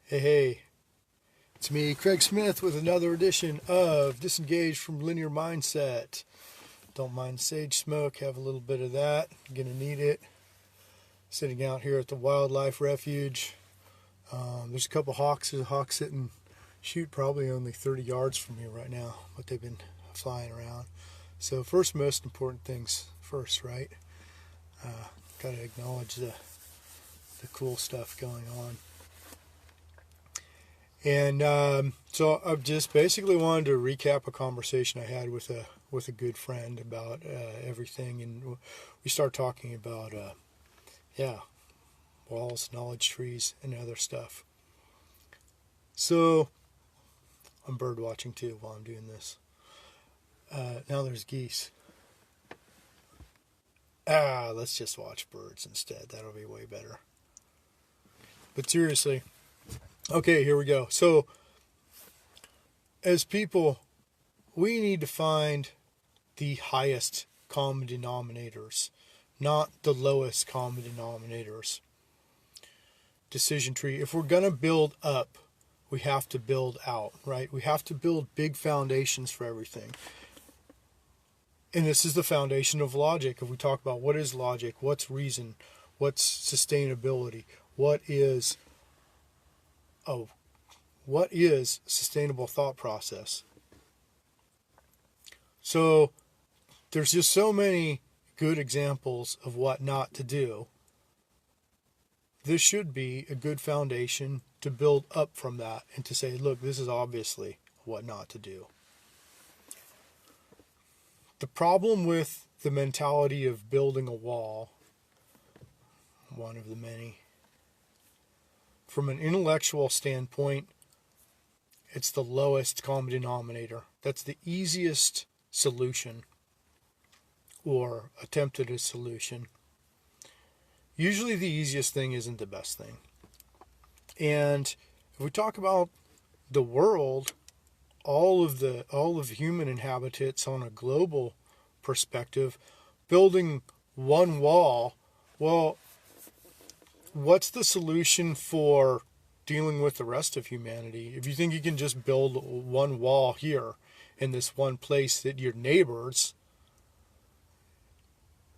Hey, it's me, Kraig Smyth, with another edition of Disengage from Linear Mindset. Don't mind sage smoke, have a little bit of that. Gonna need it. Sitting out here at the wildlife refuge. There's a couple hawks. There's a hawk sitting, shoot, probably only 30 yards from me right now, but they've been flying around. So first, most important things first, right? Gotta acknowledge the cool stuff going on. And so I just basically wanted to recap a conversation I had with a good friend about everything, and we start talking about walls, knowledge trees, and other stuff. So I'm bird watching too while I'm doing this. Now there's geese. Let's just watch birds instead. That'll be way better. But seriously. Okay, here we go. So, as people, we need to find the highest common denominators, not the lowest common denominators. Decision tree. If we're going to build up, we have to build out, right? We have to build big foundations for everything. And this is the foundation of logic. If we talk about what is logic, what's reason, what's sustainability, what is sustainable thought process? So there's just so many good examples of what not to do. This should be a good foundation to build up from that and to say, look, this is obviously what not to do. The problem with the mentality of building a wall, one of the many, from an intellectual standpoint, it's the lowest common denominator. That's the easiest solution or attempted a solution. Usually the easiest thing isn't the best thing. And if we talk about the world, all of human inhabitants on a global perspective, building one wall, well, what's the solution for dealing with the rest of humanity? If you think you can just build one wall here in this one place that your neighbors,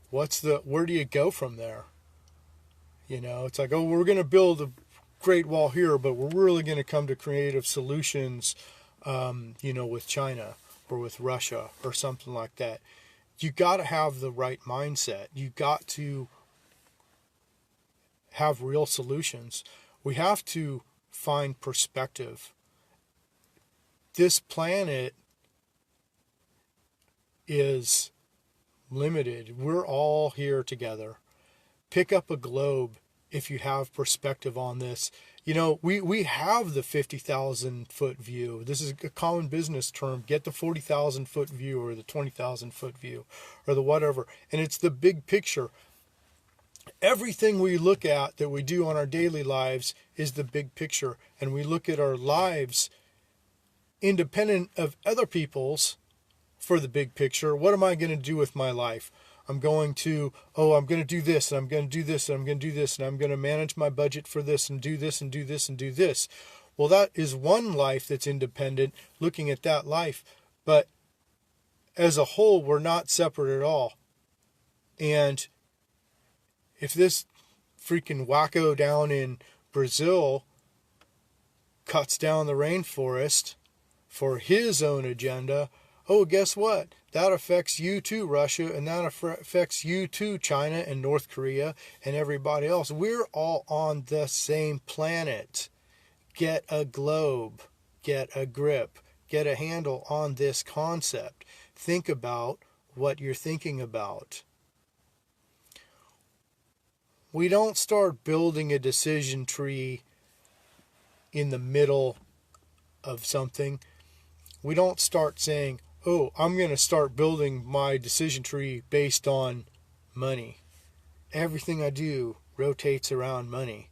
where do you go from there? You know, it's like, oh, we're going to build a great wall here, but we're really going to come to creative solutions, with China or with Russia or something like that. You got to have the right mindset. You got to have real solutions. We have to find perspective. This planet is limited. We're all here together. Pick up a globe if you have perspective on this. You know, we have the 50,000 foot view. This is a common business term. Get the 40,000 foot view or the 20,000 foot view or the whatever. And it's the big picture. Everything we look at that we do on our daily lives is the big picture. And we look at our lives independent of other people's for the big picture. What am I going to do with my life? I'm going to do this, and I'm going to do this, and I'm going to do this, and I'm going to manage my budget for this, and do this, and do this, and do this. Well, that is one life that's independent, looking at that life. But as a whole, we're not separate at all. And if this freaking wacko down in Brazil cuts down the rainforest for his own agenda, oh, guess what? That affects you too, Russia, and that affects you too, China and North Korea and everybody else. We're all on the same planet. Get a globe, get a grip, get a handle on this concept. Think about what you're thinking about. We don't start building a decision tree in the middle of something. We don't start saying, oh, I'm going to start building my decision tree based on money. Everything I do rotates around money.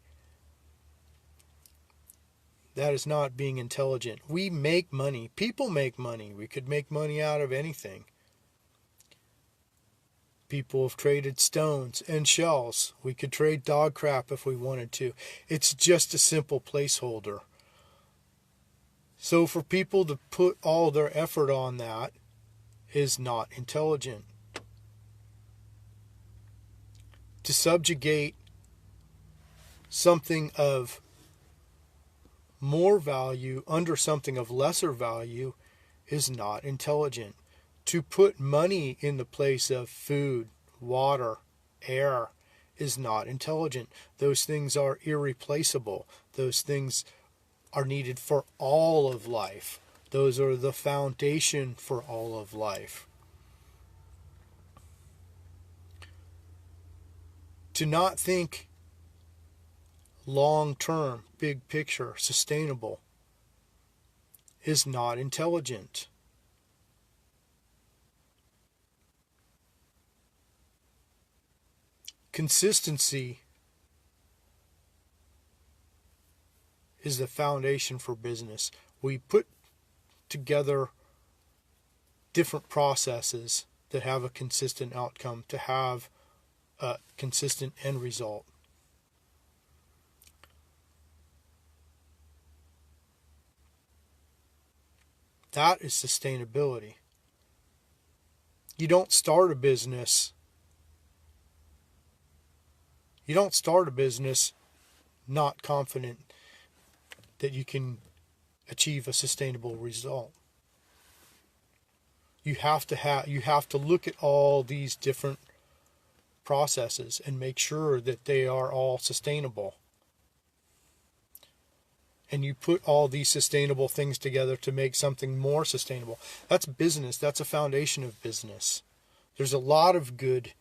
That is not being intelligent. We make money. People make money. We could make money out of anything. People have traded stones and shells. We could trade dog crap if we wanted to. It's just a simple placeholder. So for people to put all their effort on that is not intelligent. To subjugate something of more value under something of lesser value is not intelligent. To put money in the place of food, water, air is not intelligent. Those things are irreplaceable. Those things are needed for all of life. Those are the foundation for all of life. To not think long term, big picture, sustainable is not intelligent. Consistency is the foundation for business. We put together different processes that have a consistent outcome to have a consistent end result. That is sustainability. You don't start a business not confident that you can achieve a sustainable result. You have to look at all these different processes and make sure that they are all sustainable. And you put all these sustainable things together to make something more sustainable. That's business. That's a foundation of business. There's a lot of good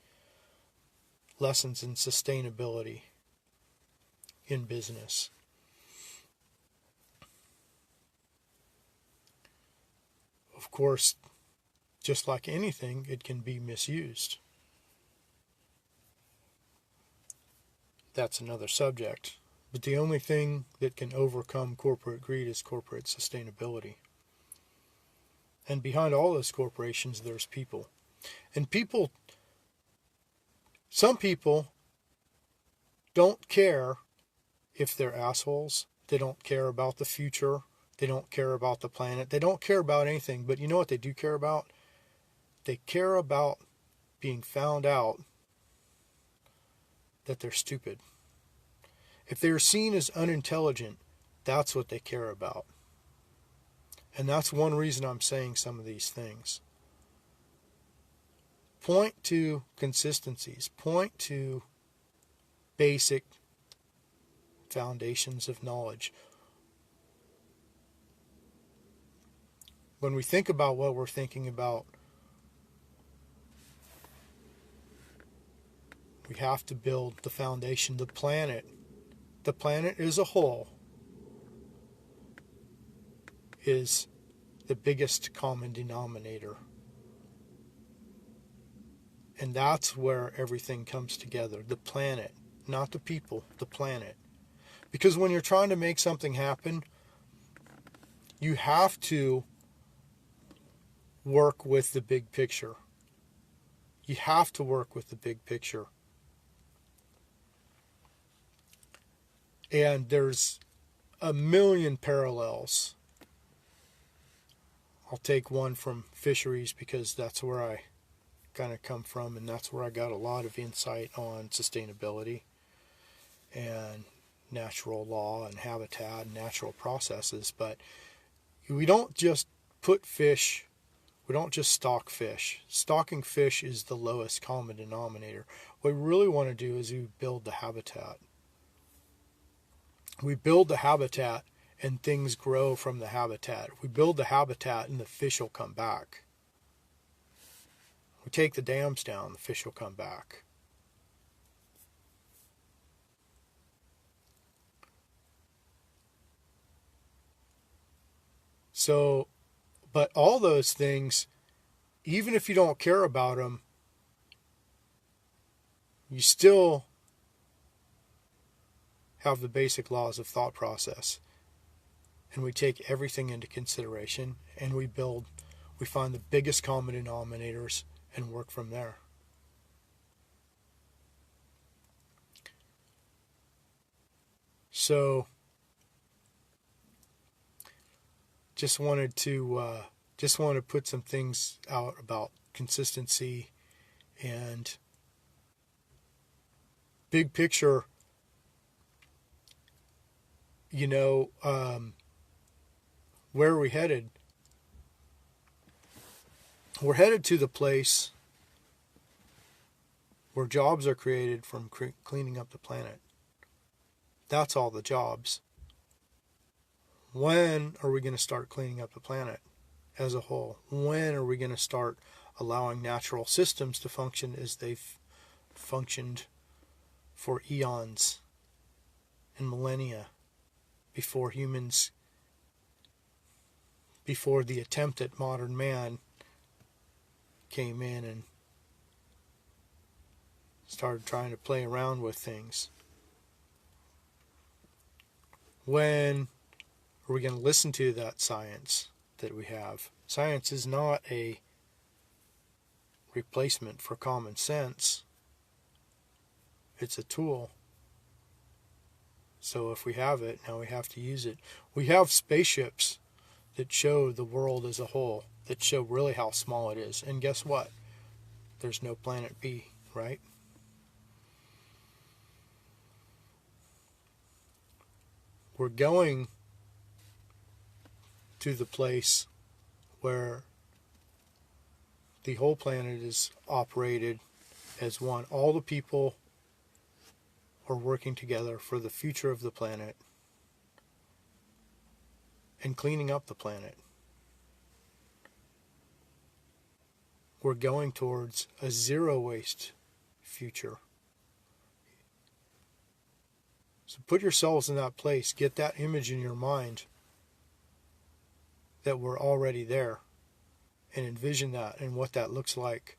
lessons in sustainability in business. Of course, just like anything, it can be misused. That's another subject. But the only thing that can overcome corporate greed is corporate sustainability. And behind all those corporations, there's people. And some people don't care if they're assholes. They don't care about the future. They don't care about the planet. They don't care about anything. But you know what they do care about? They care about being found out that they're stupid. If they're seen as unintelligent, that's what they care about. And that's one reason I'm saying some of these things. Point to consistencies. Point to basic foundations of knowledge. When we think about what we're thinking about, we have to build the foundation, the planet. The planet as a whole is the biggest common denominator. And that's where everything comes together. The planet, not the people, the planet. Because when you're trying to make something happen, you have to work with the big picture. You have to work with the big picture. And there's a million parallels. I'll take one from fisheries because that's where I kind of come from, and that's where I got a lot of insight on sustainability and natural law and habitat and natural processes. But we don't just put fish, we don't just stock fish. Stocking fish is the lowest common denominator. What we really want to do is we build the habitat. We build the habitat and things grow from the habitat. We build the habitat and the fish will come back. We take the dams down, the fish will come back. So, but all those things, even if you don't care about them, you still have the basic laws of thought process. And we take everything into consideration and we find the biggest common denominators and work from there. So just wanted to put some things out about consistency and big picture. Where are we headed? We're headed to the place where jobs are created from cleaning up the planet. That's all the jobs. When are we going to start cleaning up the planet as a whole? When are we going to start allowing natural systems to function as they've functioned for eons and millennia before the attempt at modern man came in and started trying to play around with things? When are we going to listen to that science that we have? Science is not a replacement for common sense. It's a tool. So if we have it, now we have to use it. We have spaceships that show the world as a whole, that show really how small it is. And guess what? There's no planet B, right? We're going to the place where the whole planet is operated as one. All the people are working together for the future of the planet and cleaning up the planet. We're going towards a zero waste future. So put yourselves in that place. Get that image in your mind that we're already there, and envision that and what that looks like,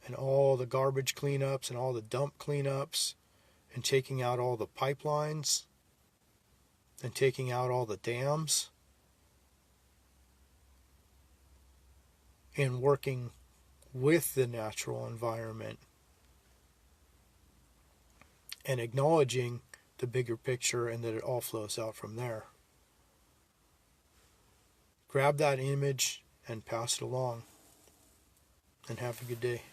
and all the garbage cleanups and all the dump cleanups, and taking out all the pipelines and taking out all the dams, and working with the natural environment and acknowledging the bigger picture and that it all flows out from there. Grab that image and pass it along, and have a good day.